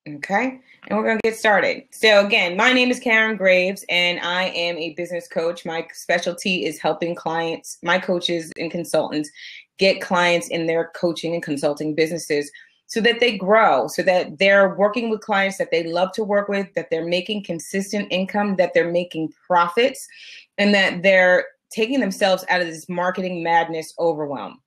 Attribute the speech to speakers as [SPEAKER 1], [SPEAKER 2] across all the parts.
[SPEAKER 1] Okay, and we're going to get started. So again, my name is Karen Graves, and I am a business coach. My specialty is helping clients, my coaches and consultants, get clients in their coaching and consulting businesses so that they grow, so that they're working with clients that they love to work with, that they're making consistent income, that they're making profits, and that they're taking themselves out of this marketing madness overwhelm.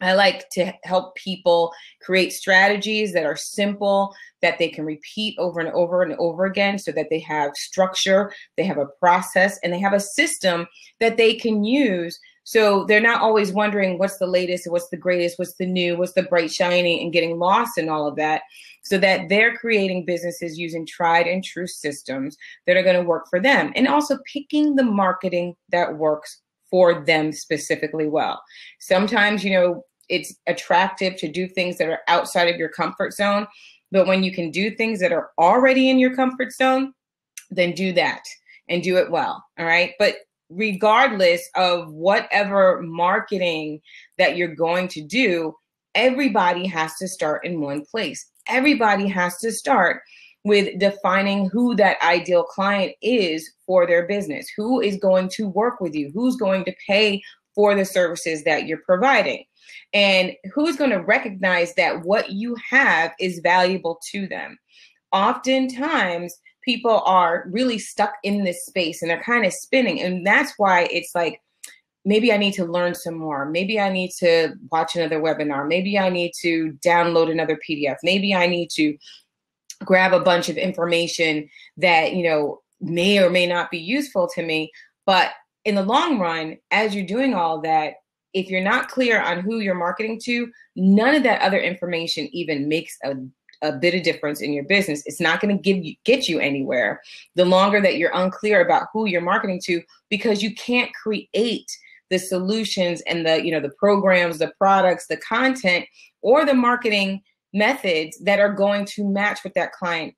[SPEAKER 1] I like to help people create strategies that are simple, that they can repeat over and over and over again so that they have structure, they have a process, and they have a system that they can use. So they're not always wondering what's the latest, what's the greatest, what's the new, what's the bright, shiny, and getting lost in all of that, so that they're creating businesses using tried and true systems that are going to work for them, and also picking the marketing that works for them specifically well. Sometimes, it's attractive to do things that are outside of your comfort zone. But when you can do things that are already in your comfort zone, then do that and do it well. All right. But regardless of whatever marketing that you're going to do, everybody has to start in one place. Everybody has to start with defining who that ideal client is for their business, who is going to work with you, who's going to pay for the services that you're providing, and who's going to recognize that what you have is valuable to them. Oftentimes, people are really stuck in this space and they're kind of spinning. And that's why it's like, maybe I need to learn some more. Maybe I need to watch another webinar. Maybe I need to download another PDF. Maybe I need to grab a bunch of information that, may or may not be useful to me. But in the long run, as you're doing all that, if you're not clear on who you're marketing to, none of that other information even makes a bit of difference in your business. It's not going to get you anywhere the longer that you're unclear about who you're marketing to, because you can't create the solutions and the programs, the products, the content, or the marketing methods that are going to match what that client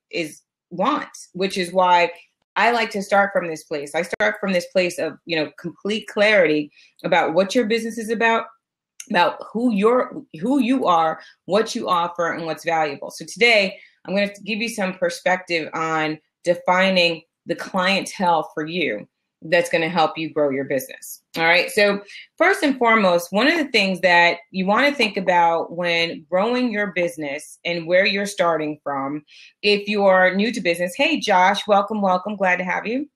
[SPEAKER 1] wants, which is why I like to start from this place. I start from this place of, complete clarity about what your business is about who you are, what you offer, and what's valuable. So today, I'm going to give you some perspective on defining the clientele for you that's going to help you grow your business. All right. So first and foremost, one of the things that you want to think about when growing your business and where you're starting from, if you are new to business, hey, Josh, welcome. Glad to have you.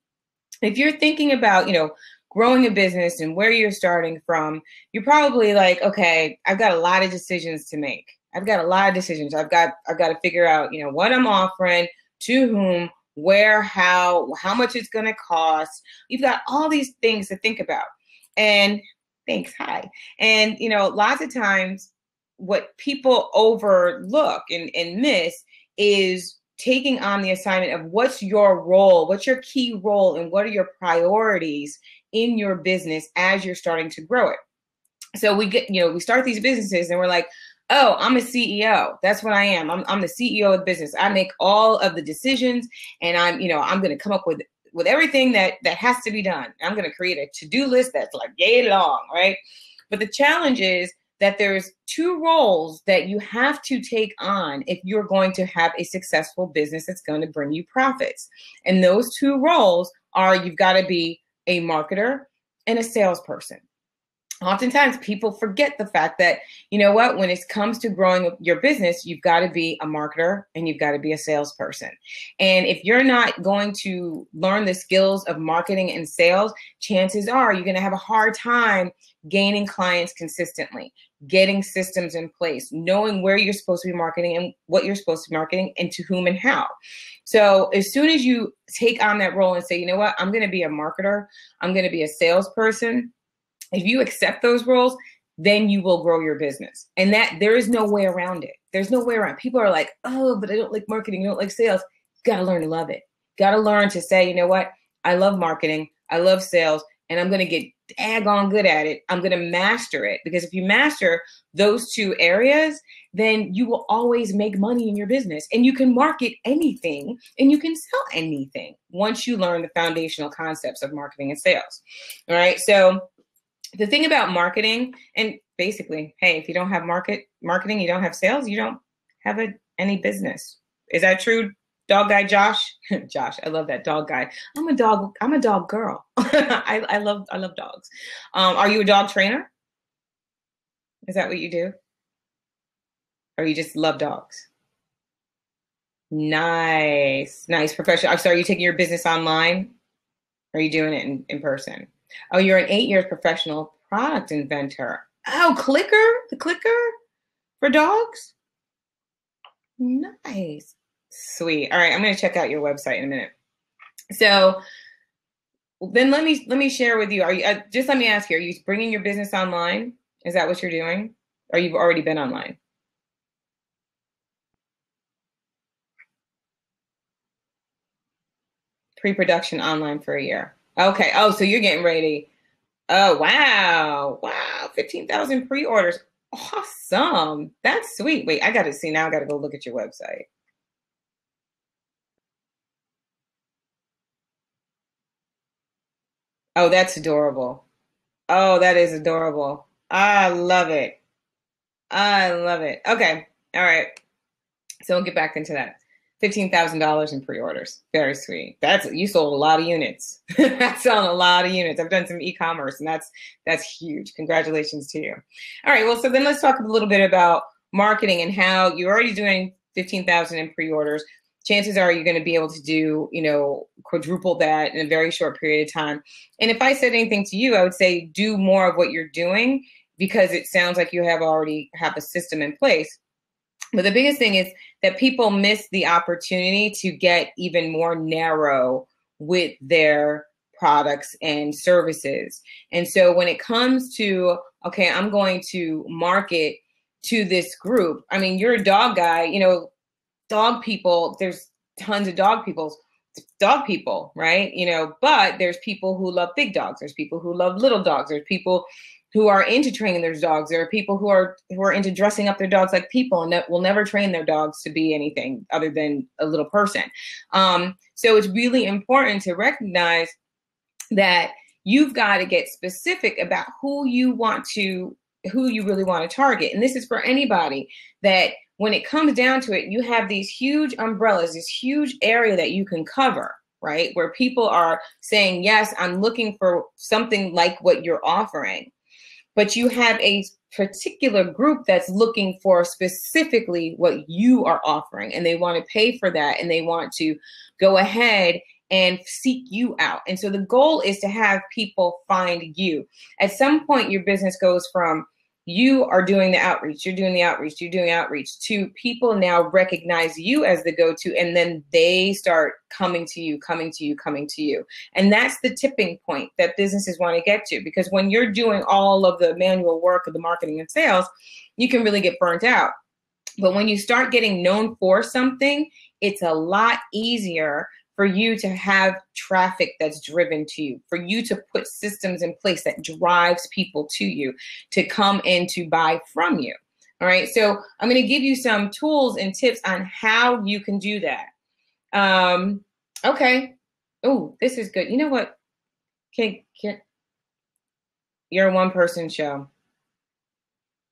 [SPEAKER 1] If you're thinking about, growing a business and where you're starting from, you're probably like, okay, I've got a lot of decisions to make. I've got to figure out, what I'm offering, to whom, where, how much it's going to cost. You've got all these things to think about. And thanks. Hi. And, lots of times what people overlook and miss is taking on the assignment of what's your role, what's your key role, and what are your priorities in your business as you're starting to grow it. So we start these businesses and we're like, oh, I'm a CEO. That's what I am. I'm the CEO of the business. I make all of the decisions, and I'm going to come up with everything that has to be done. I'm going to create a to-do list that's like yay long, right? But the challenge is that there's two roles that you have to take on if you're going to have a successful business that's going to bring you profits. And those two roles are, you've got to be a marketer and a salesperson. Oftentimes people forget the fact that, when it comes to growing your business, you've got to be a marketer and you've got to be a salesperson. And if you're not going to learn the skills of marketing and sales, chances are you're going to have a hard time gaining clients consistently, getting systems in place, knowing where you're supposed to be marketing and what you're supposed to be marketing and to whom and how. So as soon as you take on that role and say, I'm going to be a marketer, I'm going to be a salesperson, if you accept those roles, then you will grow your business. And that there is no way around it. There's no way around. People are like, oh, but I don't like marketing. I don't like sales. You got to learn to love it. Got to learn to say, I love marketing. I love sales. And I'm going to get daggone good at it. I'm going to master it. Because if you master those two areas, then you will always make money in your business. And you can market anything and you can sell anything once you learn the foundational concepts of marketing and sales. All right. So the thing about marketing, and basically, hey, if you don't have marketing, you don't have sales, you don't have any business. Is that true, dog guy Josh? Josh, I love that dog guy. I'm a dog girl. I love dogs. Are you a dog trainer? Is that what you do? Or you just love dogs? Nice, nice professional. So are you taking your business online? Or are you doing it in person? Oh, you're an 8 years professional product inventor. Oh, Clicker, the clicker for dogs? Nice. Sweet. All right, I'm going to check out your website in a minute. So then let me share with you. Are you just let me ask you, are you bringing your business online? Is that what you're doing? Or you've already been online? Pre-production online for a year. Okay. Oh, so you're getting ready. Oh, wow. Wow. 15,000 pre-orders. Awesome. That's sweet. Wait, I got to see now. I got to go look at your website. Oh, that's adorable. Oh, that is adorable. I love it. I love it. Okay. All right. So we'll get back into that. $15,000 in pre-orders. Very sweet. You sold a lot of units. That's selling a lot of units. I've done some e-commerce, and that's huge. Congratulations to you. All right. Well, so then let's talk a little bit about marketing and how you're already doing 15,000 in pre-orders. Chances are you're going to be able to do, quadruple that in a very short period of time. And if I said anything to you, I would say do more of what you're doing, because it sounds like you already have a system in place. But the biggest thing is that people miss the opportunity to get even more narrow with their products and services. And so when it comes to, okay, I'm going to market to this group. I mean, you're a dog guy, dog people, there's tons of dog people, right? But there's people who love big dogs. There's people who love little dogs. There's people who are into training their dogs. There are people who are into dressing up their dogs like people and that will never train their dogs to be anything other than a little person. So it's really important to recognize that you've got to get specific about who you really want to target. And this is for anybody that when it comes down to it, you have these huge umbrellas, this huge area that you can cover, right? Where people are saying, yes, I'm looking for something like what you're offering. But you have a particular group that's looking for specifically what you are offering, and they want to pay for that, and they want to go ahead and seek you out. And so the goal is to have people find you. At some point, your business goes from you are doing the outreach, you're doing outreach, to people now recognize you as the go-to, and then they start coming to you. And that's the tipping point that businesses want to get to, because when you're doing all of the manual work of the marketing and sales, you can really get burnt out. But when you start getting known for something, it's a lot easier for you to have traffic that's driven to you, for you to put systems in place that drives people to you, to come in to buy from you. All right. So I'm going to give you some tools and tips on how you can do that. Okay. Oh, this is good. You know what? You're a one-person show.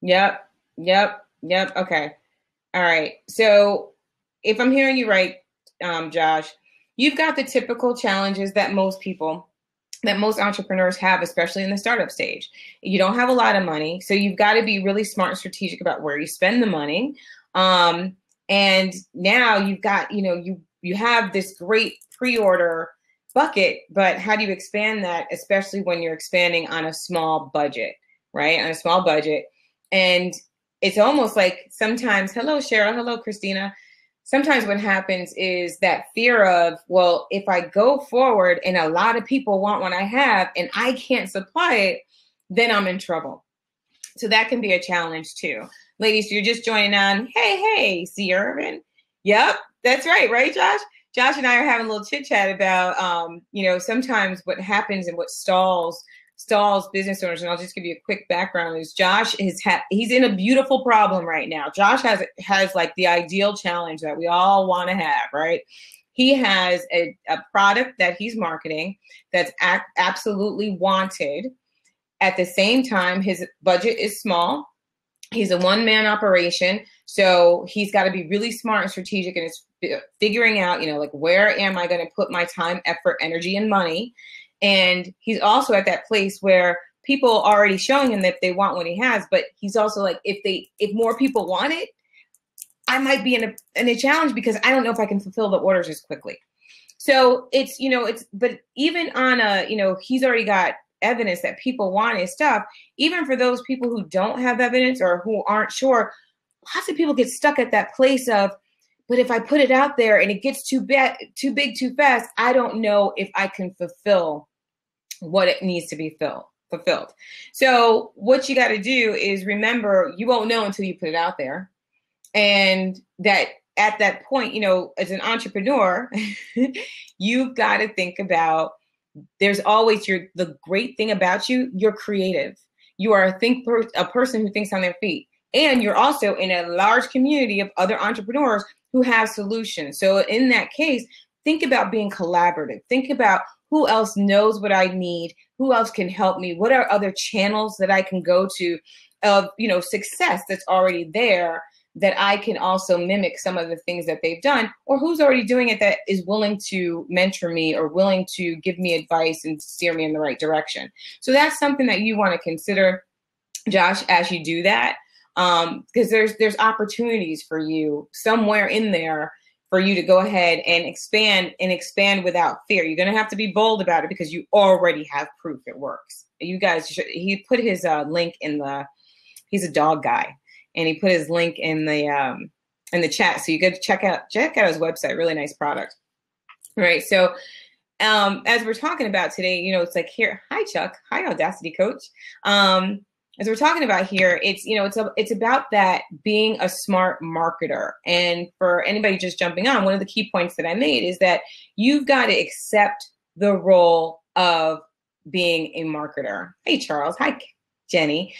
[SPEAKER 1] Yep. Okay. All right. So if I'm hearing you right, Josh, you've got the typical challenges that most entrepreneurs have, especially in the startup stage. You don't have a lot of money, so you've got to be really smart and strategic about where you spend the money. And now you've got, you have this great pre-order bucket, but how do you expand that, especially when you're expanding on a small budget, right? On a small budget. And it's almost like sometimes, hello, Cheryl, hello, Christina. Sometimes what happens is that fear of, well, if I go forward and a lot of people want what I have and I can't supply it, then I'm in trouble. So that can be a challenge too. Ladies, you're just joining on. Hey, C. Irvin. Yep, that's right, Josh? Josh and I are having a little chit chat about, sometimes what happens and what stalls business owners. And I'll just give you a quick background. Is Josh he's in a beautiful problem right now. Josh has like the ideal challenge that we all want to have, right? He has a product that he's marketing that's absolutely wanted. At the same time, his budget is small. He's a one-man operation. So he's got to be really smart and strategic, and it's figuring out, like, where am I going to put my time, effort, energy, and money? And he's also at that place where people are already showing him that they want what he has, but he's also like, if more people want it, I might be in a challenge because I don't know if I can fulfill the orders as quickly. So but even on he's already got evidence that people want his stuff. Even for those people who don't have evidence or who aren't sure, lots of people get stuck at that place of, but if I put it out there and it gets too big, too fast, I don't know if I can fulfill what it needs to be fulfilled. So what you got to do is remember, you won't know until you put it out there. And that at that point, as an entrepreneur, you've got to think about, there's always the great thing about you, you're creative. You are a person who thinks on their feet. And you're also in a large community of other entrepreneurs who have solutions. So in that case, think about being collaborative. Think about who else knows what I need, who else can help me, what are other channels that I can go to of, success that's already there, that I can also mimic some of the things that they've done, or who's already doing it that is willing to mentor me or willing to give me advice and steer me in the right direction. So that's something that you want to consider, Josh, as you do that, because there's opportunities for you somewhere in there for you to go ahead and expand without fear. You're going to have to be bold about it because you already have proof it works. You guys, he put his link in he's a dog guy. And he put his link in the chat, so you could check out his website. Really nice product, right? So, as we're talking about today, it's like here. Hi, Chuck. Hi, Audacity Coach. As we're talking about here, it's about that being a smart marketer. And for anybody just jumping on, one of the key points that I made is that you've got to accept the role of being a marketer. Hey, Charles. Hi, Jenny.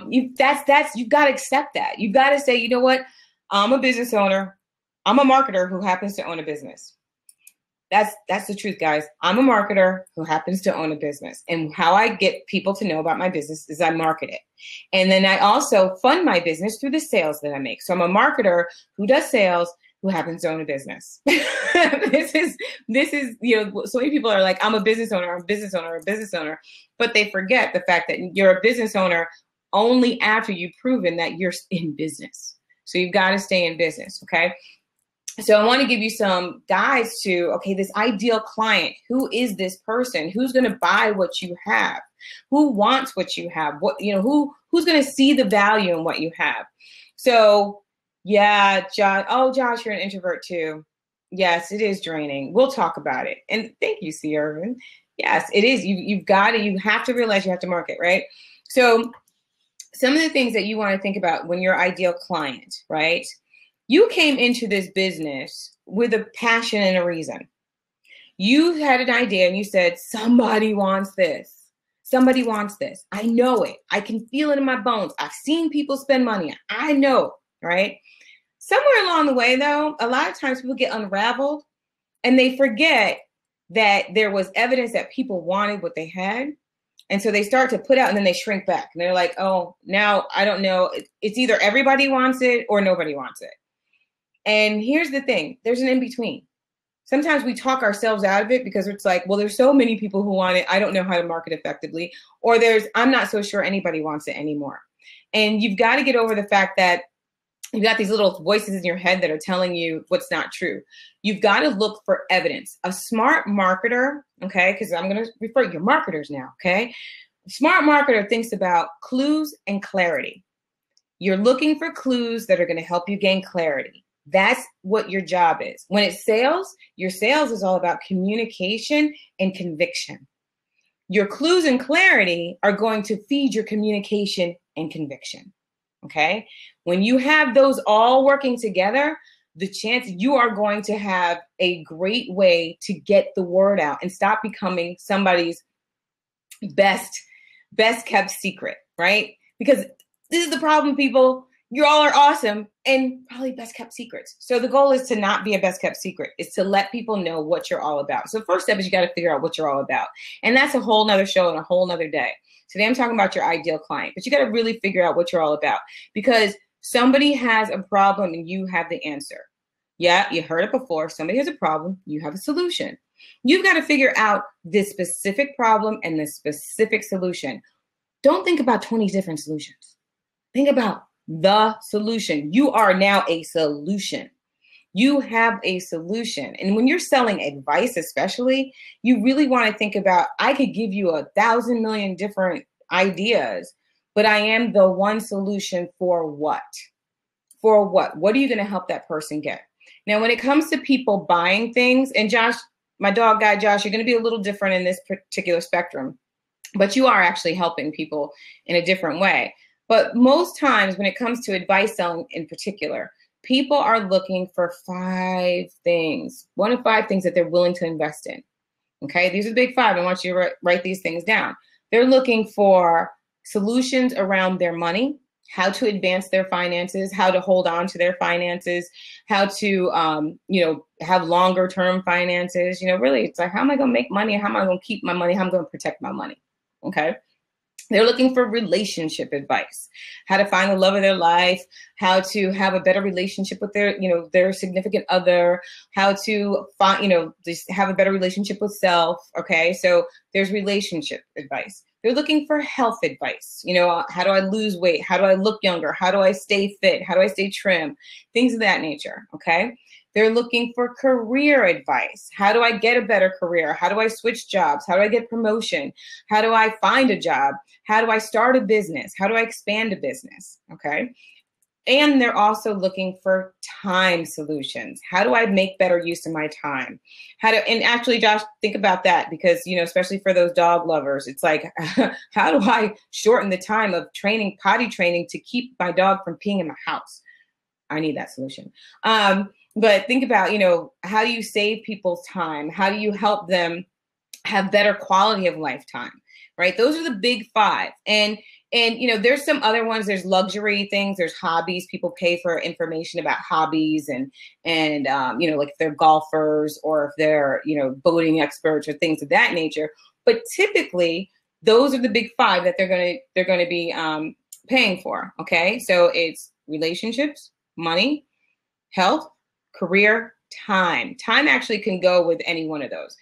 [SPEAKER 1] You've got to accept that. You've got to say, you know what? I'm a business owner. I'm a marketer who happens to own a business. That's the truth, guys. I'm a marketer who happens to own a business. And how I get people to know about my business is I market it. And then I also fund my business through the sales that I make. So I'm a marketer who does sales, who happens to own a business. This is, so many people are like, I'm a business owner, but they forget the fact that you're a business owner only after you've proven that you're in business. So you've got to stay in business. Okay. So I want to give you some guides to, this ideal client. Who is this person? Who's going to buy what you have? Who wants what you have? Who's going to see the value in what you have? So yeah, Josh. Oh, Josh, you're an introvert too. Yes, it is draining. We'll talk about it. And thank you, C. Irvin. Yes, it is. You have to realize you have to market, right? So some of the things that you want to think about when you're ideal client, right? You came into this business with a passion and a reason. You had an idea and you said, somebody wants this. Somebody wants this. I know it. I can feel it in my bones. I've seen people spend money. I know, right? Somewhere along the way, though, a lot of times people get unraveled and they forget that there was evidence that people wanted what they had. And so they start to put out and then they shrink back. And they're like, oh, now I don't know. It's either everybody wants it or nobody wants it. And here's the thing. There's an in-between. Sometimes we talk ourselves out of it because it's like, well, there's so many people who want it. I don't know how to market effectively. Or I'm not so sure anybody wants it anymore. And you've got to get over the fact that you've got these little voices in your head that are telling you what's not true. You've got to look for evidence. A smart marketer, okay, because I'm going to refer to your marketers now, okay? A smart marketer thinks about clues and clarity. You're looking for clues that are going to help you gain clarity. That's what your job is. When it's sales, your sales is all about communication and conviction. Your clues and clarity are going to feed your communication and conviction. Okay. When you have those all working together, the chance you are going to have a great way to get the word out and stop becoming somebody's best kept secret, right? Because this is the problem, people. You all are awesome and probably best kept secrets. So the goal is to not be a best kept secret. It's to let people know what you're all about. So first step is you got to figure out what you're all about. And that's a whole nother show and a whole nother day. Today I'm talking about your ideal client, but you got to really figure out what you're all about, because somebody has a problem and you have the answer. Yeah, you heard it before. Somebody has a problem, you have a solution. You've got to figure out this specific problem and this specific solution. Don't think about 20 different solutions. Think about the solution. You are now a solution. You have a solution. And when you're selling advice, especially, you really want to think about, I could give you 1,000 million different ideas, but I am the one solution for what? For what? What are you going to help that person get? Now, when it comes to people buying things, and Josh, my dog guy, Josh, you're going to be a little different in this particular spectrum, but you are actually helping people in a different way. But most times when it comes to advice selling in particular, people are looking for 5 things, 1 of 5 things that they're willing to invest in. Okay, these are the big 5. I want you to write these things down. They're looking for solutions around their money, how to advance their finances, how to hold on to their finances, how to, have longer term finances. Really, it's like, how am I going to make money? How am I going to keep my money? How am I going to protect my money? Okay. They're looking for relationship advice, how to find the love of their life, how to have a better relationship with their significant other, how to find, just have a better relationship with self. Okay. So there's relationship advice. They're looking for health advice. How do I lose weight? How do I look younger? How do I stay fit? How do I stay trim? Things of that nature. Okay. They're looking for career advice. How do I get a better career? How do I switch jobs? How do I get promotion? How do I find a job? How do I start a business? How do I expand a business? Okay. And they're also looking for time solutions. How do I make better use of my time? And actually, Josh, think about that, because, especially for those dog lovers, it's like, how do I shorten the time of potty training to keep my dog from peeing in my house? I need that solution. But think about, how do you save people's time? How do you help them have better quality of lifetime, right? Those are the big 5. And there's some other ones. There's luxury things. There's hobbies. People pay for information about hobbies and like if they're golfers or if they're, boating experts or things of that nature. But typically, those are the big 5 that they're going to be paying for. Okay, so it's relationships, money, health, career, time. Time actually can go with any one of those.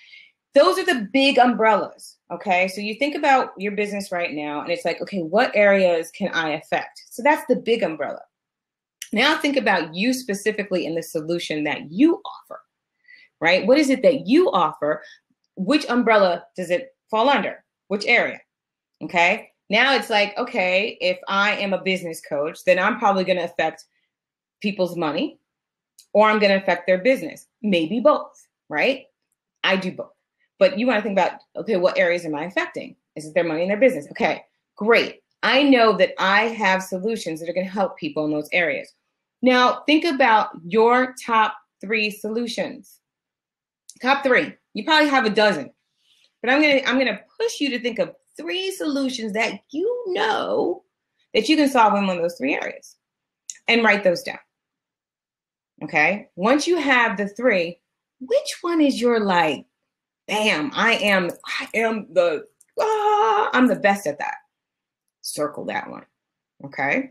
[SPEAKER 1] Those are the big umbrellas. Okay, so you think about your business right now and it's like, okay, what areas can I affect? So that's the big umbrella. Now think about you specifically in the solution that you offer, right? What is it that you offer? Which umbrella does it fall under? Which area? Okay, now it's like, okay, if I am a business coach, then I'm probably going to affect people's money, or I'm going to affect their business. Maybe both, right? I do both. But you want to think about, okay, what areas am I affecting? Is it their money and their business? Okay, great. I know that I have solutions that are going to help people in those areas. Now, think about your top 3 solutions. Top 3. You probably have a dozen. But I'm going to push you to think of 3 solutions that you know that you can solve in one of those 3 areas. And write those down. Okay. Once you have the 3, which one is your like, bam, I'm the best at that. Circle that one. Okay.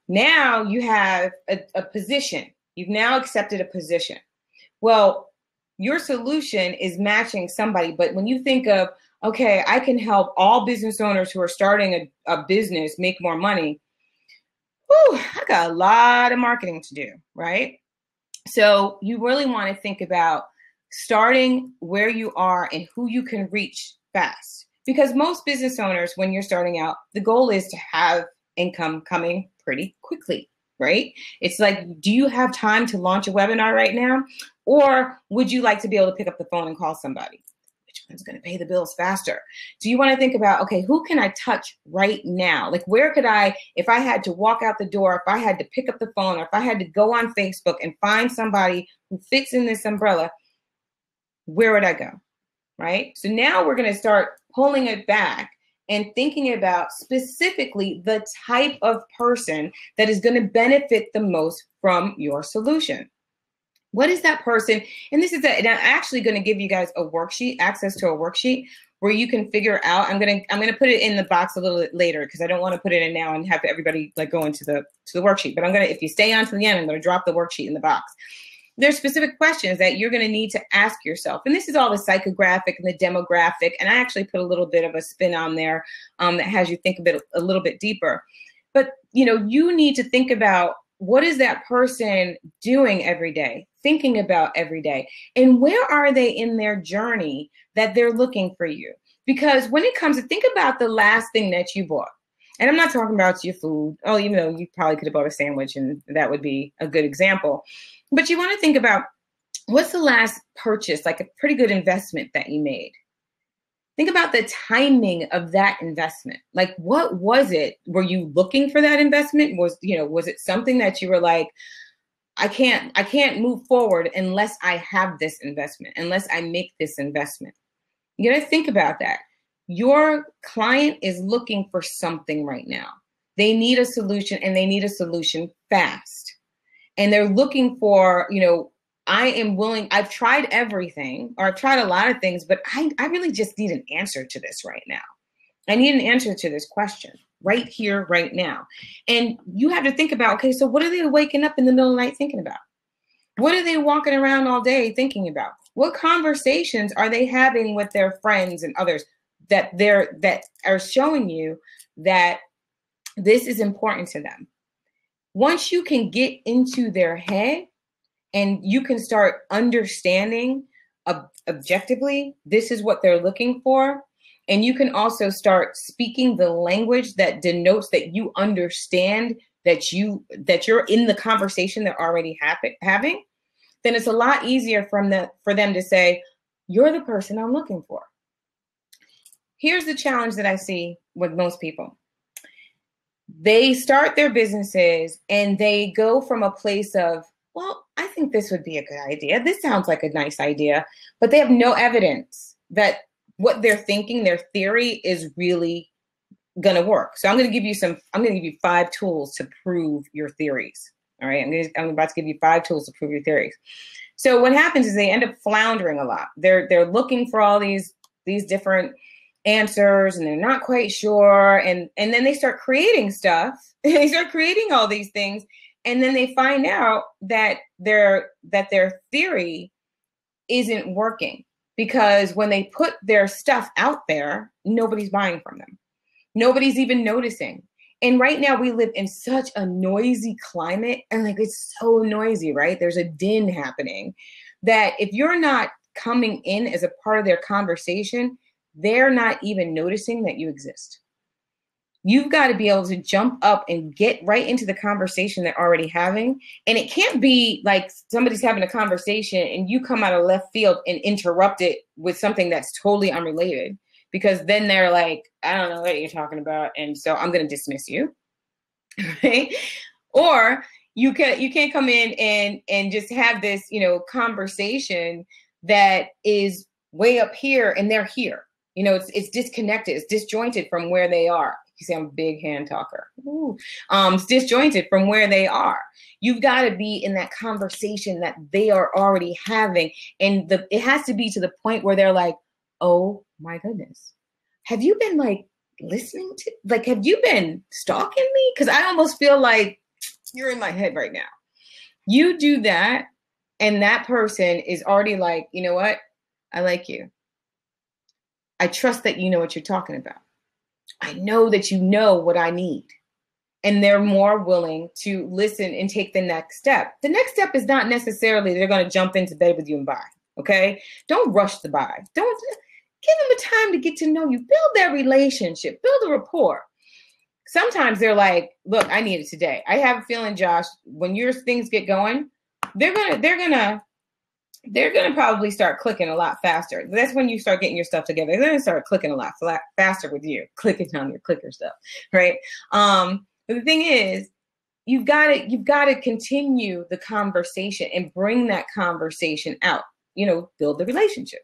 [SPEAKER 1] Now you have a position. You've now accepted a position. Well, your solution is matching somebody. But when you think of, okay, I can help all business owners who are starting a business make more money. Whew, I got a lot of marketing to do, right? So you really want to think about starting where you are and who you can reach fast. Because most business owners, when you're starting out, the goal is to have income coming pretty quickly, right? It's like, do you have time to launch a webinar right now? Or would you like to be able to pick up the phone and call somebody? Which one's going to pay the bills faster? Do you want to think about, okay, who can I touch right now? Like, where could I, if I had to walk out the door, if I had to pick up the phone, or if I had to go on Facebook and find somebody who fits in this umbrella, where would I go? Right? So now we're going to start pulling it back and thinking about specifically the type of person that is going to benefit the most from your solution. What is that person? And this is and I'm actually going to give you guys a worksheet, access to a worksheet where you can figure out, I'm gonna put it in the box a little bit later because I don't want to put it in now and have everybody like go into the worksheet. But if you stay on to the end, I'm gonna drop the worksheet in the box. There's specific questions that you're going to need to ask yourself. And this is all the psychographic and the demographic. And I actually put a little bit of a spin on there that has you think a little bit deeper. But, you need to think about, what is that person doing every day, thinking about every day? And where are they in their journey that they're looking for you? Because when it comes to, think about the last thing that you bought. And I'm not talking about your food. Oh, you probably could have bought a sandwich and that would be a good example. But you want to think about, what's the last purchase, like a pretty good investment that you made? Think about the timing of that investment. Like, what was it? Were you looking for that investment? Was it something that you were like, I can't move forward unless I have this investment, unless I make this investment? You got to think about that. Your client is looking for something right now. They need a solution, and they need a solution fast. And they're looking for, I've tried everything, or I've tried a lot of things, but I really just need an answer to this right now. I need an answer to this question right here, right now. And you have to think about, okay, so what are they waking up in the middle of the night thinking about? What are they walking around all day thinking about? What conversations are they having with their friends and others that are showing you that this is important to them? Once you can get into their head and you can start understanding objectively, this is what they're looking for. And you can also start speaking the language that denotes that you understand that you're in the conversation they're already having, then it's a lot easier for them to say, you're the person I'm looking for. Here's the challenge that I see with most people. They start their businesses and they go from a place of, well, I think this would be a good idea. This sounds like a nice idea, but they have no evidence that what they're thinking, their theory, is really going to work. So I'm going to give you 5 tools to prove your theories. All right. I'm about to give you 5 tools to prove your theories. So what happens is they end up floundering a lot. They're looking for all these different answers, and they're not quite sure. And then they start creating stuff. They start creating all these things. And then they find out that their theory isn't working, because when they put their stuff out there, nobody's buying from them. Nobody's even noticing. And right now we live in such a noisy climate, and like, it's so noisy, right? There's a din happening that if you're not coming in as a part of their conversation, they're not even noticing that you exist. You've got to be able to jump up and get right into the conversation they're already having. And it can't be like somebody's having a conversation and you come out of left field and interrupt it with something that's totally unrelated, because then they're like, I don't know what you're talking about, and so I'm going to dismiss you. Right? Or you can't come in and just have this, conversation that is way up here and they're here. It's disconnected. It's disjointed from where they are. You see, I'm a big hand talker. It's disjointed from where they are. You've got to be in that conversation that they are already having. And it has to be to the point where they're like, oh my goodness, have you been listening to, have you been stalking me? Because I almost feel like you're in my head right now. You do that, and that person is already like, you know what? I like you. I trust that you know what you're talking about. I know that you know what I need. And they're more willing to listen and take the next step. The next step is not necessarily they're going to jump into bed with you and buy. Okay? Don't rush the buy. Don't give them the time to get to know you. Build that relationship. Build a rapport. Sometimes they're like, look, I need it today. I have a feeling, Josh, when your things get going, they're gonna probably start clicking a lot faster. That's when you start getting your stuff together. They're gonna start clicking a lot faster with you, clicking on your clicker stuff, right? But the thing is, you've got to continue the conversation and bring that conversation out. Build the relationship,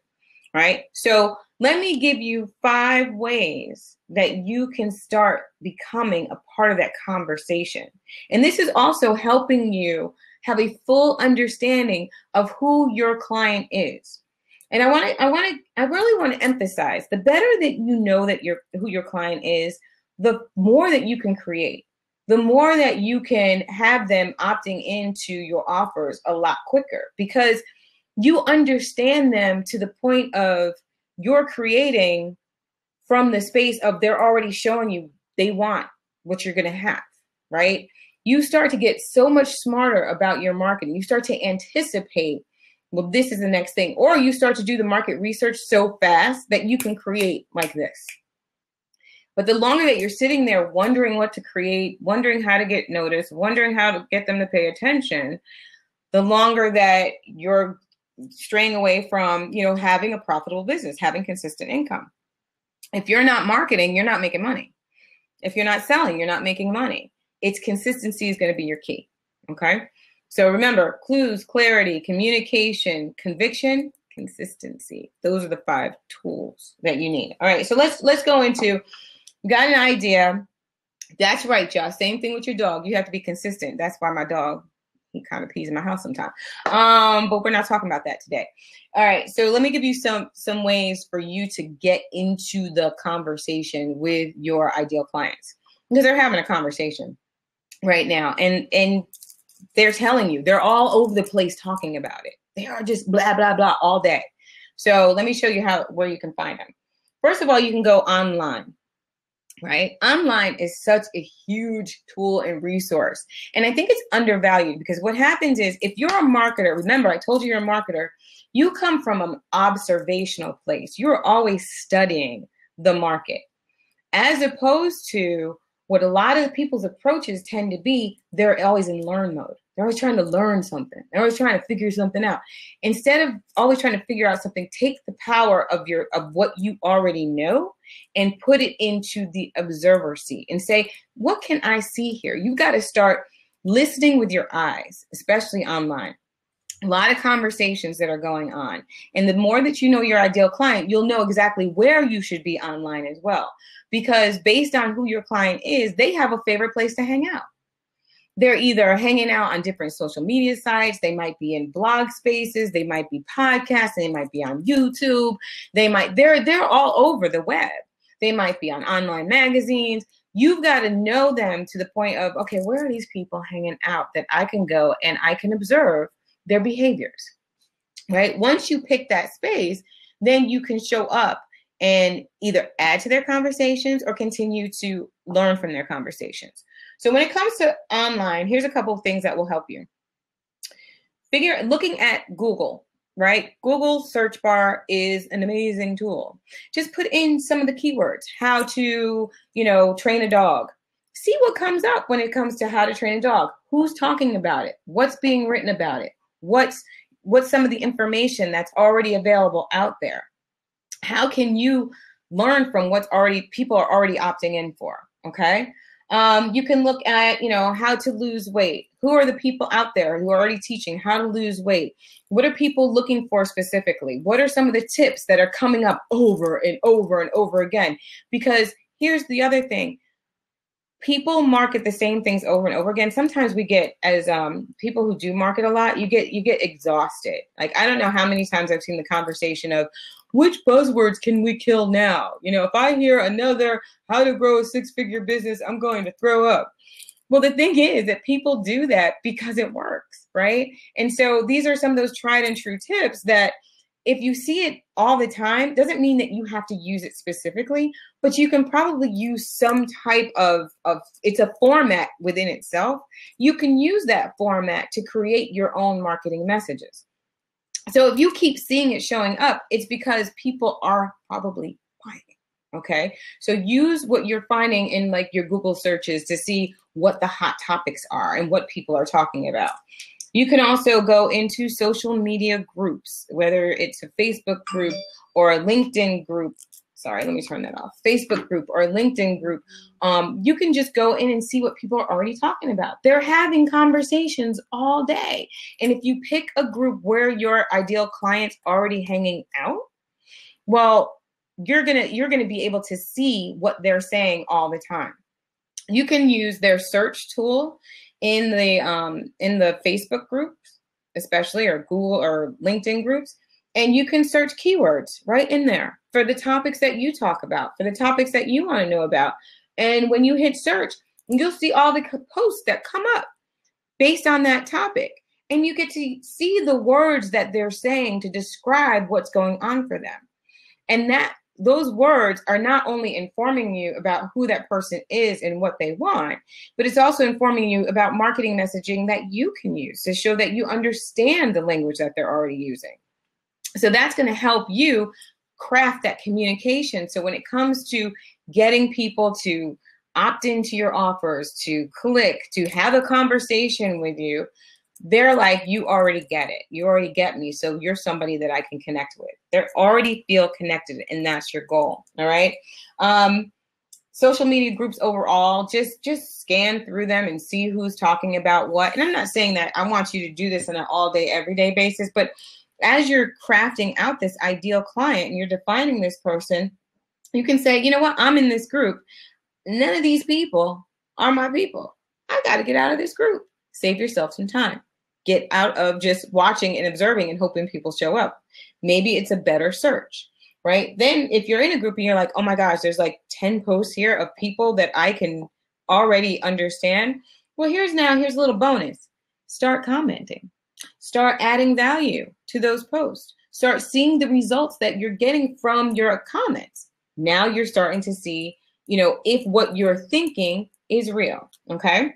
[SPEAKER 1] right? So let me give you 5 ways that you can start becoming a part of that conversation. And this is also helping you have a full understanding of who your client is. And I really want to emphasize, the better that you know that who your client is, the more that you can create, the more that you can have them opting into your offers a lot quicker, because you understand them to the point of you're creating from the space of they're already showing you they want what you're going to have, right? You start to get so much smarter about your marketing. You start to anticipate, well, this is the next thing. Or you start to do the market research so fast that you can create like this. But the longer that you're sitting there wondering what to create, wondering how to get noticed, wondering how to get them to pay attention, the longer that you're straying away from, having a profitable business, having consistent income. If you're not marketing, you're not making money. If you're not selling, you're not making money. It's consistency is going to be your key. Okay. So remember, clues, clarity, communication, conviction, consistency. Those are the 5 tools that you need. All right. So let's go into, you got an idea. That's right, Josh. Same thing with your dog. You have to be consistent. That's why my dog, he kind of pees in my house sometimes. But we're not talking about that today. All right. So let me give you some ways for you to get into the conversation with your ideal clients, because they're having a conversation right now, and they're telling you, they're all over the place talking about it. They are just blah, blah, blah all day. So let me show you where you can find them. First of all, you can go online. Right? Online is such a huge tool and resource. And I think it's undervalued, because what happens is, if you're a marketer, remember, I told you you're a marketer, you come from an observational place. You're always studying the market, as opposed to what a lot of people's approaches tend to be. They're always in learn mode. They're always trying to learn something. They're always trying to figure something out. Instead of always trying to figure out something, take the power of what you already know and put it into the observer seat and say, what can I see here? You've got to start listening with your eyes, especially online. A lot of conversations that are going on. And the more that you know your ideal client, you'll know exactly where you should be online as well. Because based on who your client is, they have a favorite place to hang out. They're either hanging out on different social media sites. They might be in blog spaces. They might be podcasting. They might be on YouTube. They're all over the web. They might be on online magazines. You've got to know them to the point of, okay, where are these people hanging out that I can go and I can observe their behaviors, right? Once you pick that space, then you can show up and either add to their conversations or continue to learn from their conversations. So when it comes to online, here's a couple of things that will help you. Looking at Google, right? Google search bar is an amazing tool. Just put in some of the keywords, how to, train a dog. See what comes up when it comes to how to train a dog. Who's talking about it? What's being written about it? What's some of the information that's already available out there? How can you learn from people are already opting in for? Okay. You can look at, how to lose weight. Who are the people out there who are already teaching how to lose weight? What are people looking for specifically? What are some of the tips that are coming up over and over and over again? Because here's the other thing. People market the same things over and over again. Sometimes we get, as people who do market a lot, you get exhausted. Like, I don't know how many times I've seen the conversation of, which buzzwords can we kill now? If I hear another how to grow a 6-figure business, I'm going to throw up. Well, the thing is that people do that because it works, right? And so these are some of those tried and true tips that if you see it all the time, doesn't mean that you have to use it specifically, but you can probably use some type of it's a format within itself. You can use that format to create your own marketing messages. So if you keep seeing it showing up, it's because people are probably buying it. Okay. So use what you're finding in like your Google searches to see what the hot topics are and what people are talking about. You can also go into social media groups, whether it's a Facebook group or a LinkedIn group. Sorry, let me turn that off. Facebook group or a LinkedIn group. You can just go in and see what people are already talking about. They're having conversations all day. And if you pick a group where your ideal client's already hanging out, well, you're gonna be able to see what they're saying all the time. You can use their search tool in the Facebook groups, especially, or Google or LinkedIn groups, And you can search keywords right in there for the topics that you talk about, for the topics that you want to know about. And when you hit search, you'll see all the posts that come up based on that topic. And you get to see the words that they're saying to describe what's going on for them. And those words are not only informing you about who that person is and what they want, but it's also informing you about marketing messaging that you can use to show that you understand the language that they're already using. So that's going to help you craft that communication. So when it comes to getting people to opt into your offers, to click, to have a conversation with you, they're like, you already get it. You already get me. So you're somebody that I can connect with. They already feel connected, and that's your goal. All right. Social media groups overall, just scan through them and see who's talking about what. And I'm not saying that I want you to do this on an all day, everyday basis, but as you're crafting out this ideal client and you're defining this person, you can say, you know what, I'm in this group. None of these people are my people. I got to get out of this group. Save yourself some time. Get out of just watching and observing and hoping people show up. Maybe it's a better search, right? Then if you're in a group and you're like, oh my gosh, there's like 10 posts here of people that I can already understand. Well, here's a little bonus. Start commenting. Start adding value to those posts. Start seeing the results that you're getting from your comments. Now you're starting to see, if what you're thinking is real, okay?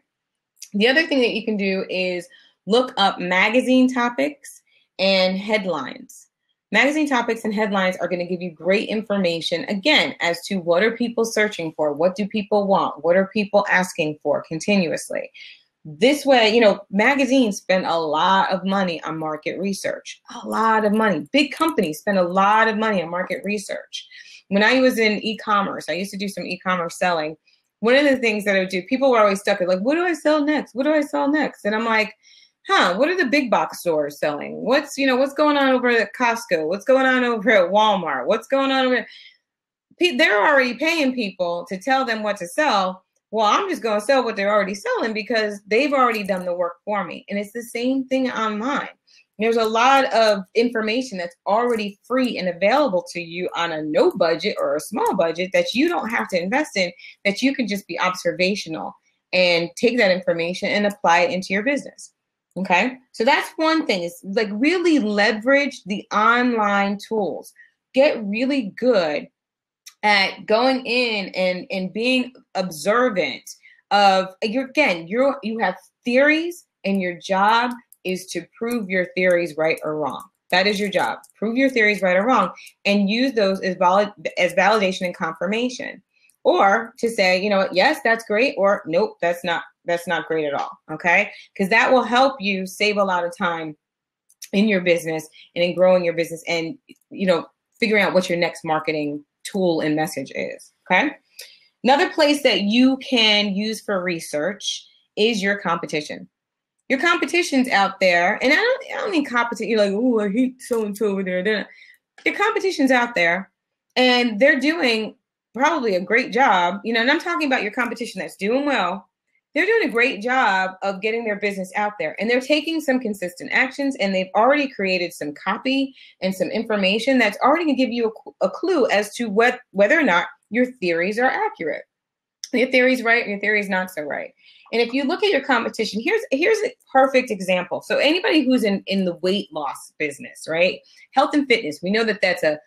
[SPEAKER 1] The other thing that you can do is look up magazine topics and headlines. Magazine topics and headlines are going to give you great information, again, as to what are people searching for? What do people want? What are people asking for continuously? This way, magazines spend a lot of money on market research, a lot of money. Big companies spend a lot of money on market research. When I was in e-commerce, I used to do some e-commerce selling. One of the things that I would do, people were always stuck at like, what do I sell next? What do I sell next? And I'm like, what are the big box stores selling? What's going on over at Costco? What's going on over at Walmart? What's going on over? They're already paying people to tell them what to sell. Well, I'm just going to sell what they're already selling because they've already done the work for me. And it's the same thing online. There's a lot of information that's already free and available to you on a no budget or a small budget that you don't have to invest in, that you can just be observational and take that information and apply it into your business. Okay. So that's one thing, is like really leverage the online tools. Get really good at going in and being observant of you have theories, and your job is to prove your theories right or wrong. That is your job. Prove your theories right or wrong, and use those as validation and confirmation. Or to say, yes, that's great, or nope, that's not great at all. Okay? Because that will help you save a lot of time in your business and in growing your business, and figuring out what your next marketing tool and message is. Okay. Another place that you can use for research is your competition. Your competition's out there, and I don't mean competition. You're like, oh, I hate so and so over there. Your competition's out there, and they're doing probably a great job. And I'm talking about your competition that's doing well. They're doing a great job of getting their business out there, and they're taking some consistent actions, and they've already created some copy and some information that's already going to give you a clue as to whether or not your theories are accurate. Your theory's right, your theory's not so right. And if you look at your competition, here's a perfect example. So anybody who's in the weight loss business, right? Health and fitness, we know that that's a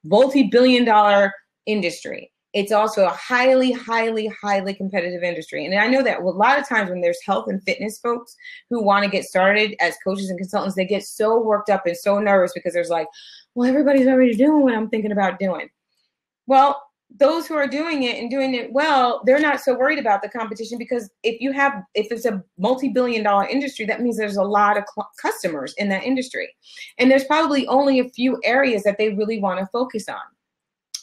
[SPEAKER 1] multi-billion-dollar industry. It's also a highly, highly, highly competitive industry. And I know that a lot of times when there's health and fitness folks who want to get started as coaches and consultants, they get so worked up and so nervous because there's like, well, everybody's already doing what I'm thinking about doing. Well, those who are doing it and doing it well, they're not so worried about the competition, because if it's a multi-billion-dollar industry, that means there's a lot of customers in that industry. And there's probably only a few areas that they really want to focus on.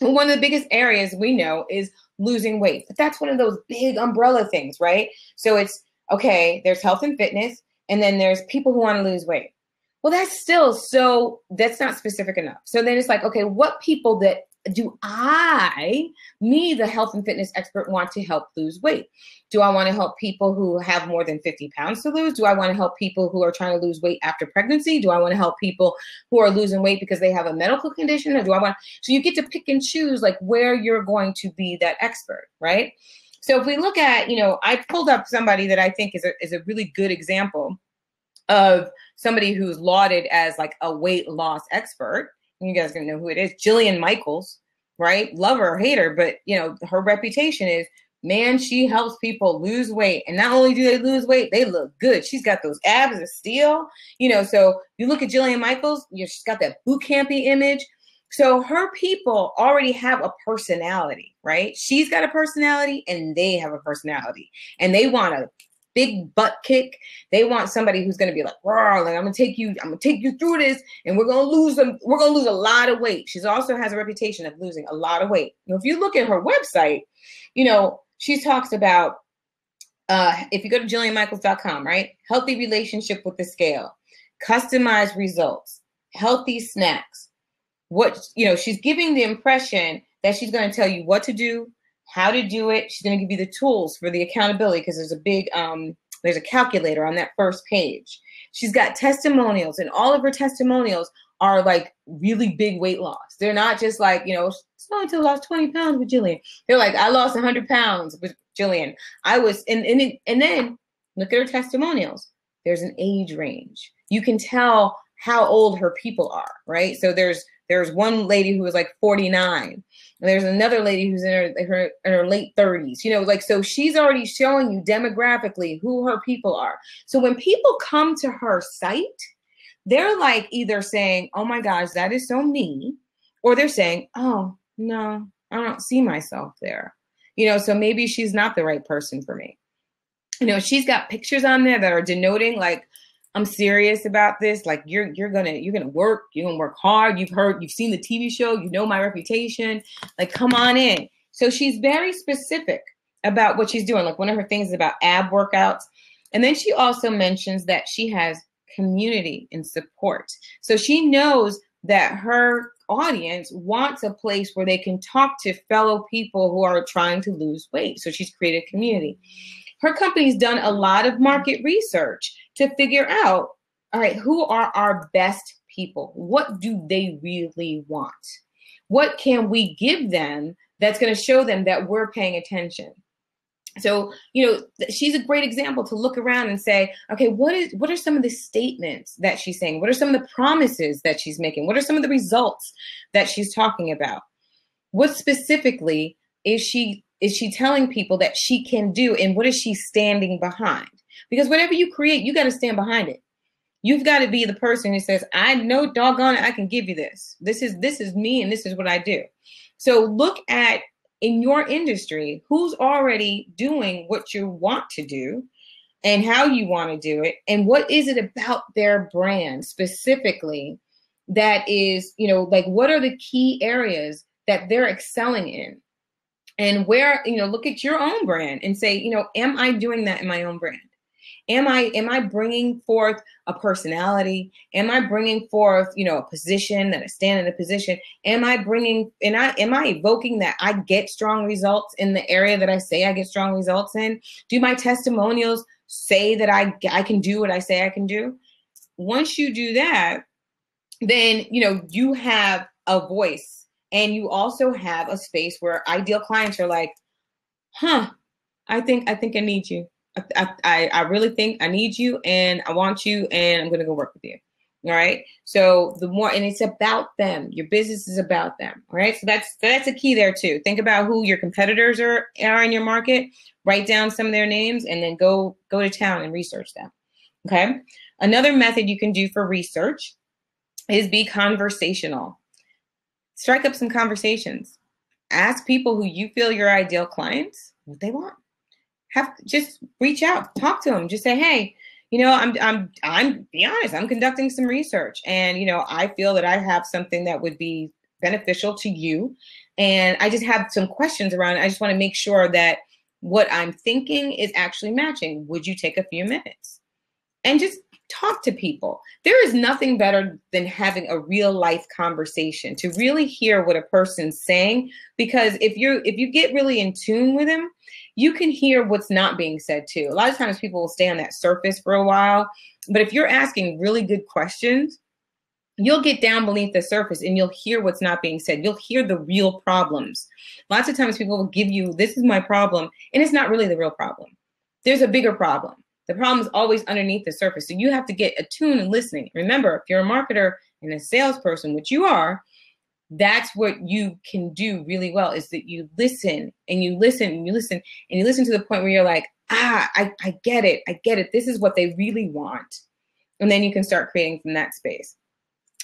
[SPEAKER 1] One of the biggest areas we know is losing weight, but that's one of those big umbrella things, right? So it's, okay, there's health and fitness, and then there's people who want to lose weight. Well, that's not specific enough. So then it's like, okay, what people that do I, me, the health and fitness expert, want to help lose weight? Do I want to help people who have more than 50 pounds to lose? Do I want to help people who are trying to lose weight after pregnancy? Do I want to help people who are losing weight because they have a medical condition? Or do I want, so you get to pick and choose like where you're going to be that expert, right? So if we look at, I pulled up somebody that I think is a really good example of somebody who's lauded as like a weight loss expert. You guys are going to know who it is. Jillian Michaels, right? Love her or hate her, but her reputation is, man, she helps people lose weight. And not only do they lose weight, they look good. She's got those abs of steel, so you look at Jillian Michaels, she's got that boot campy image. So her people already have a personality, right? She's got a personality and they have a personality, and they want a big butt kick. They want somebody who's going to be like, "Roar, like I'm going to take you through this, and we're going to lose a lot of weight." She also has a reputation of losing a lot of weight. Now, if you look at her website, she talks about, if you go to JillianMichaels.com, right? Healthy relationship with the scale, customized results, healthy snacks. She's giving the impression that she's going to tell you what to do, how to do it. She's going to give you the tools for the accountability, because there's a big, there's a calculator on that first page. She's got testimonials, and all of her testimonials are like really big weight loss. They're not just like, it's not until I lost 20 pounds with Jillian. They're like, I lost 100 pounds with Jillian. And then look at her testimonials. There's an age range. You can tell how old her people are, right? So there's one lady who was like 49. And there's another lady who's in her late 30s. So she's already showing you demographically who her people are. So when people come to her site, they're like either saying, "Oh my gosh, that is so me," or they're saying, "Oh no, I don't see myself there." So maybe she's not the right person for me. She's got pictures on there that are denoting like, I'm serious about this. Like you're gonna work hard. You've seen the TV show, my reputation. Like, come on in. So she's very specific about what she's doing. Like one of her things is about ab workouts. And then she also mentions that she has community and support. So she knows that her audience wants a place where they can talk to fellow people who are trying to lose weight. So she's created a community. Her company's done a lot of market research to figure out, all right, who are our best people? What do they really want? What can we give them that's going to show them that we're paying attention? So, she's a great example to look around and say, okay, what are some of the statements that she's saying? What are some of the promises that she's making? What are some of the results that she's talking about? What specifically is she telling people that she can do, and what is she standing behind? Because whatever you create, you got to stand behind it. You've got to be the person who says, I know doggone it, I can give you this. This is me, and this is what I do. So look at, in your industry, who's already doing what you want to do and how you want to do it, and what is it about their brand specifically that is, like what are the key areas that they're excelling in? And where, look at your own brand and say, am I doing that in my own brand? Am I bringing forth a personality? Am I bringing forth, a position, that I stand in a position? Am I evoking that I get strong results in the area that I say I get strong results in? Do my testimonials say that I can do what I say I can do? Once you do that, then, you have a voice. And you also have a space where ideal clients are like, I think I need you. I really think I need you, and I want you, and I'm going to go work with you. All right. So the more, and it's about them. Your business is about them. All right. So that's a key there too. Think about who your competitors are in your market. Write down some of their names, and then go to town and research them. Okay. Another method you can do for research is be conversational. Strike up some conversations. Ask people who you feel your ideal clients what they want. Just reach out, talk to them. Just say, hey, I'm be honest. I'm conducting some research, and I feel that I have something that would be beneficial to you, and I just have some questions around it. I just want to make sure that what I'm thinking is actually matching. Would you take a few minutes? And just Talk to people. There is nothing better than having a real life conversation to really hear what a person's saying, because if you get really in tune with them, you can hear what's not being said too. A lot of times people will stay on that surface for a while, but if you're asking really good questions, you'll get down beneath the surface and you'll hear what's not being said. You'll hear the real problems. Lots of times people will give you, this is my problem, and it's not really the real problem. There's a bigger problem. The problem is always underneath the surface. So you have to get attuned and listening. Remember, if you're a marketer and a salesperson, which you are, that's what you can do really well, is that you listen and you listen and you listen and you listen to the point where you're like, I get it. I get it. This is what they really want. And then you can start creating from that space,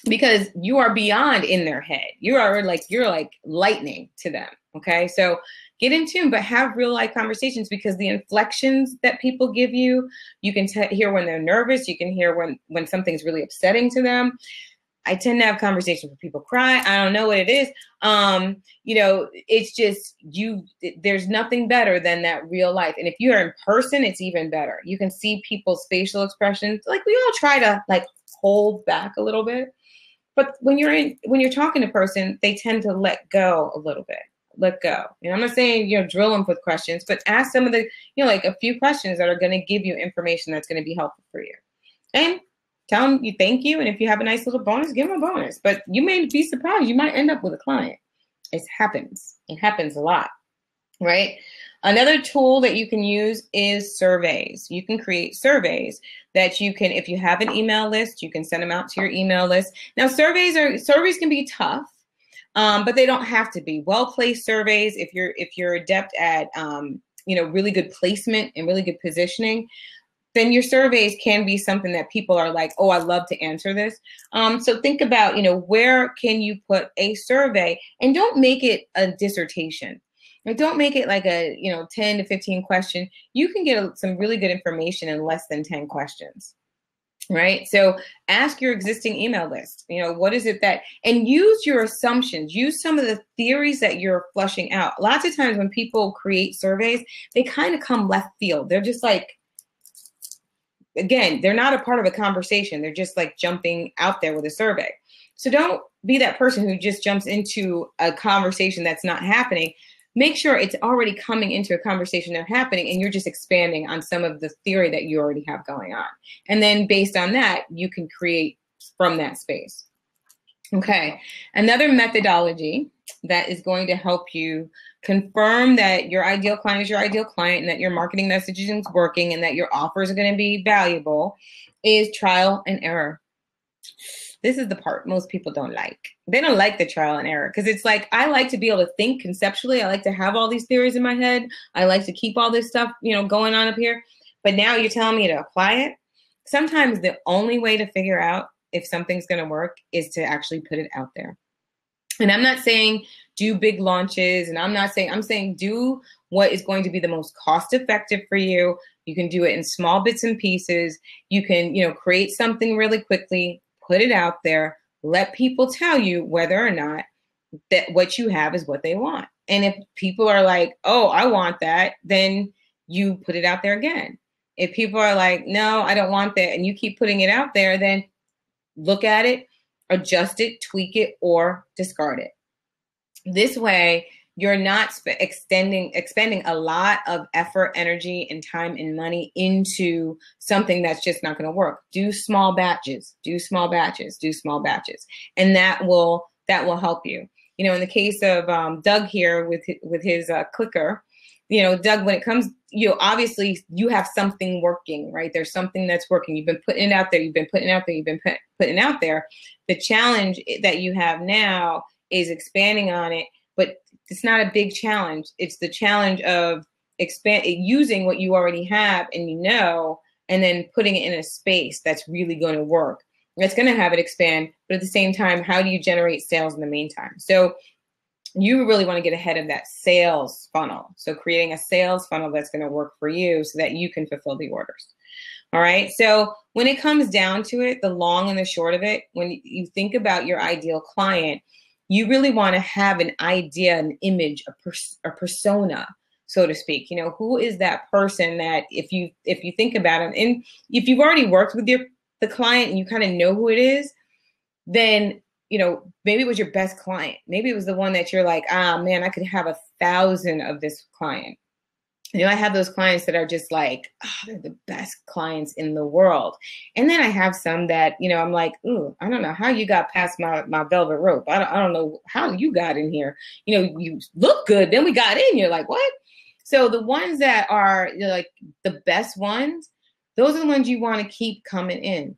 [SPEAKER 1] because you are beyond in their head. You're like lightning to them. Okay. So get in tune, but have real life conversations, because the inflections that people give you, you can hear when they're nervous. You can hear when something's really upsetting to them. I tend to have conversations where people cry. I don't know what it is. It's just there's nothing better than that real life. And if you are in person, it's even better. You can see people's facial expressions. Like, we all try to like hold back a little bit, but when you're talking to a person, they tend to let go a little bit. Let go. I'm not saying, drill them with questions, but ask some of the, like a few questions that are going to give you information that's going to be helpful for you. And tell them you thank you. And if you have a nice little bonus, give them a bonus. But you may be surprised. You might end up with a client. It happens. It happens a lot, right? Another tool that you can use is surveys. You can create surveys that you can, if you have an email list, you can send them out to your email list. Now, surveys can be tough. But they don't have to be. Well-placed surveys, if you're adept at really good placement and really good positioning, then your surveys can be something that people are like, oh, I love to answer this. So think about, where can you put a survey, and don't make it a dissertation. Like, don't make it like a 10 to 15 question. You can get some really good information in less than 10 questions. Right. So ask your existing email list, what is it that, and use your assumptions, use some of the theories that you're flushing out. Lots of times when people create surveys, they kind of come left field. They're just like, again, they're not a part of a conversation. They're just like jumping out there with a survey. So don't be that person who just jumps into a conversation that's not happening. Make sure it's already coming into a conversation that's happening, and you're just expanding on some of the theory that you already have going on. And then based on that, you can create from that space. Okay. Another methodology that is going to help you confirm that your ideal client is your ideal client, and that your marketing messaging is working, and that your offers are going to be valuable, is trial and error. This is the part most people don't like. They don't like the trial and error, because it's like, I like to be able to think conceptually. I like to have all these theories in my head. I like to keep all this stuff, going on up here. But now you're telling me to apply it. Sometimes the only way to figure out if something's going to work is to actually put it out there. And I'm not saying do big launches, and I'm saying do what is going to be the most cost effective for you. You can do it in small bits and pieces. You can, create something really quickly, put it out there, let people tell you whether or not that what you have is what they want. And if people are like, oh, I want that, then you put it out there again. If people are like, no, I don't want that, and you keep putting it out there, then look at it, adjust it, tweak it, or discard it. This way, you're not expending a lot of effort, energy, and time and money into something that's just not going to work. Do small batches, and that will help you. In the case of Doug here with his clicker, Doug, when it comes, obviously you have something working, right? There's something that's working. You've been putting it out there. You've been putting out there. The challenge that you have now is expanding on it, but it's not a big challenge. It's the challenge of using what you already have and and then putting it in a space that's really going to work. That's going to have it expand, but at the same time, how do you generate sales in the meantime? So you really want to get ahead of that sales funnel. So creating a sales funnel that's going to work for you so that you can fulfill the orders. All right. So when it comes down to it, the long and the short of it, when you think about your ideal client, you really want to have an idea, an image, a persona, so to speak. Who is that person that if you think about it, and if you've already worked with the client and you kind of know who it is, then, maybe it was your best client. Maybe it was the one that you're like, man, I could have 1,000 of this client. I have those clients that are just like, they're the best clients in the world. And then I have some that, I'm like, ooh, I don't know how you got past my velvet rope. I don't know how you got in here. You look good. Then we got in. You're like, what? So the ones that are like the best ones, those are the ones you want to keep coming in.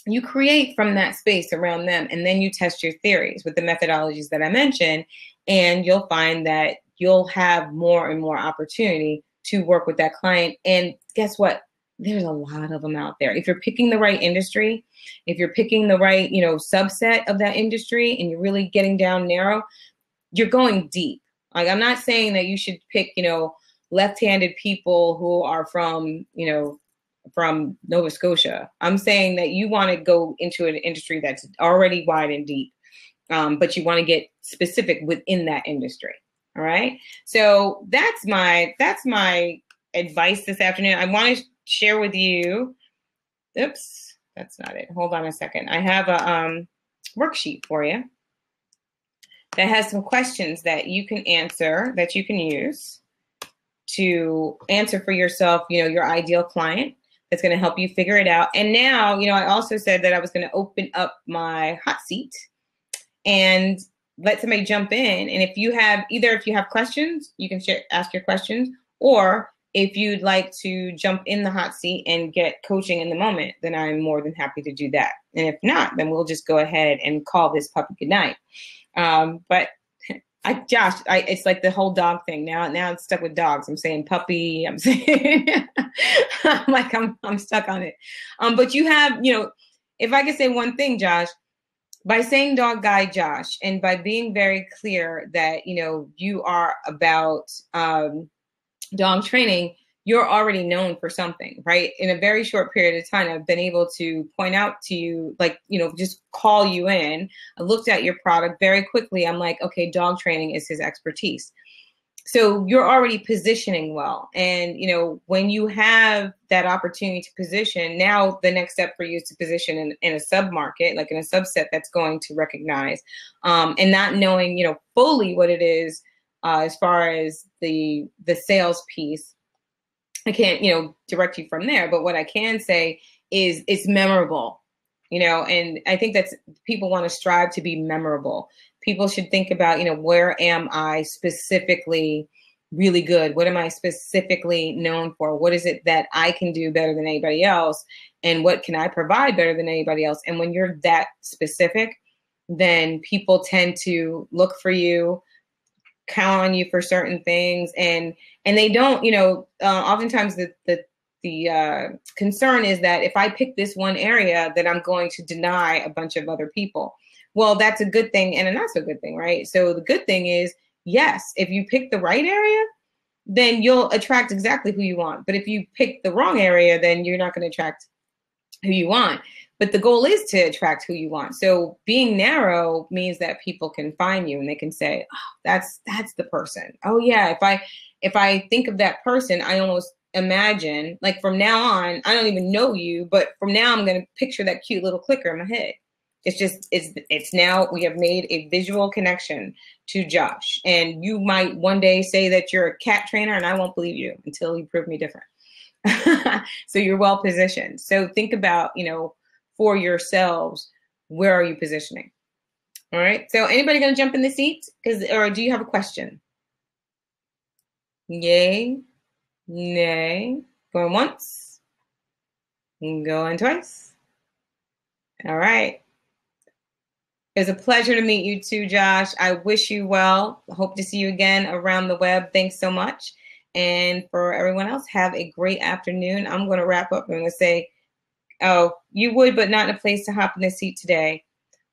[SPEAKER 1] You create from that space around them, and then you test your theories with the methodologies that I mentioned, and you'll find that you'll have more and more opportunity to work with that client. And guess what? There's a lot of them out there. If you're picking the right industry, if you're picking the right, subset of that industry, and you're really getting down narrow, you're going deep. Like, I'm not saying that you should pick, left-handed people who are from Nova Scotia. I'm saying that you want to go into an industry that's already wide and deep, but you want to get specific within that industry. All right. So that's my advice this afternoon. I want to share with you. Oops, that's not it. Hold on a second. I have a worksheet for you that has some questions that you can answer, that you can use to answer for yourself, your ideal client. That's going to help you figure it out. And now, I also said that I was going to open up my hot seat and let somebody jump in. And if you have questions, you can ask your questions, or if you'd like to jump in the hot seat and get coaching in the moment, then I'm more than happy to do that. And if not, then we'll just go ahead and call this puppy goodnight. But Josh, it's like the whole dog thing. Now I'm stuck with dogs. I'm saying puppy. I'm saying, I'm stuck on it. But you have, if I could say one thing, Josh, by saying Dog Guy Josh, and by being very clear that, you are about dog training, you're already known for something, right? In a very short period of time, I've been able to point out to you, just call you in. I looked at your product very quickly. I'm like, okay, dog training is his expertise. So you're already positioning well. And, when you have that opportunity to position, now the next step for you is to position in a sub-market, like in a subset that's going to recognize, and not knowing, fully what it is as far as the sales piece. I can't, direct you from there, but what I can say is it's memorable, and I think that's people want to strive to be memorable. People should think about, where am I specifically really good? What am I specifically known for? What is it that I can do better than anybody else? And what can I provide better than anybody else? And when you're that specific, then people tend to look for you, count on you for certain things, and they don't, oftentimes the concern is that if I pick this one area, that I'm going to deny a bunch of other people. Well, that's a good thing and a not so good thing, right? So the good thing is, yes, if you pick the right area, then you'll attract exactly who you want. But if you pick the wrong area, then you're not going to attract who you want. But the goal is to attract who you want. So being narrow means that people can find you and they can say, oh, that's the person. Oh yeah, if I think of that person, I almost imagine, like, from now on, I don't even know you, but from now I'm going to picture that cute little clicker in my head. It's now we have made a visual connection to Josh. And you might one day say that you're a cat trainer, and I won't believe you until you prove me different. So you're well positioned. So think about, for yourselves, where are you positioning? All right. So anybody going to jump in the seat? Or do you have a question? Yay, nay, going once, going twice. All right. It was a pleasure to meet you too, Josh. I wish you well. Hope to see you again around the web. Thanks so much. And for everyone else, have a great afternoon. I'm going to wrap up. I'm going to say, oh, you would, but not in a place to hop in the seat today.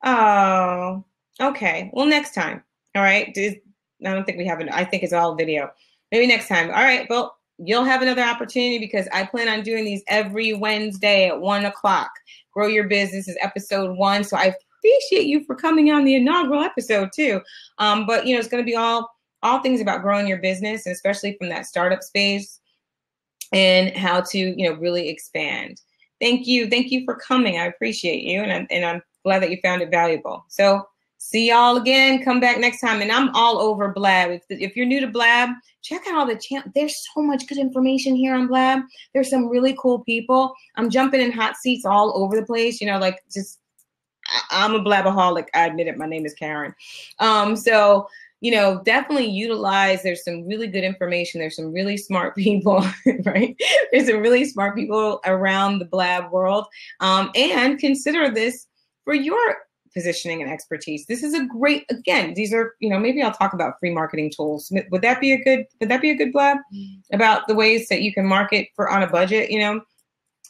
[SPEAKER 1] Oh, okay. Well, next time. All right. I don't think we have I think it's all video. Maybe next time. All right. Well, you'll have another opportunity because I plan on doing these every Wednesday at 1:00. Grow Your Business is episode 1. So I appreciate you for coming on the inaugural episode too. But it's going to be all things about growing your business, and especially from that startup space, and how to, really expand. Thank you. Thank you for coming. I appreciate you. And I'm glad that you found it valuable. So see y'all again. Come back next time. And I'm all over Blab. If you're new to Blab, check out all the channels. There's so much good information here on Blab. There's some really cool people. I'm jumping in hot seats all over the place. You know, like just, I'm a blabaholic. I admit it. My name is Karen. So, you know, definitely utilize. There's some really good information. There's some really smart people, right? There's some really smart people around the Blab world. And consider this for your positioning and expertise. This is a great, again, these are, you know, maybe I'll talk about free marketing tools. Would that be a good Blab about the ways that you can market for on a budget? You know,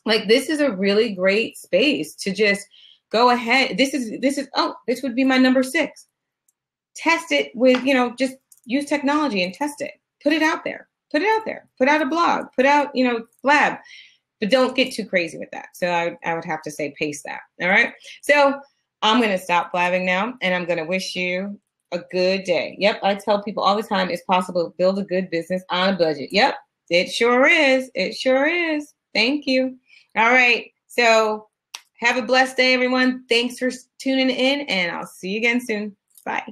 [SPEAKER 1] like this is a really great space to just go ahead. This would be my number 6. Test it with, you know, just use technology and test it. Put it out there. Put out a blog. Put out, you know, Blab. But don't get too crazy with that. So I would have to say pace that. All right. So I'm going to stop blabbing now, and I'm going to wish you a good day. Yep. I tell people all the time, it's possible to build a good business on a budget. Yep. It sure is. It sure is. Thank you. All right. So have a blessed day, everyone. Thanks for tuning in, and I'll see you again soon. Bye.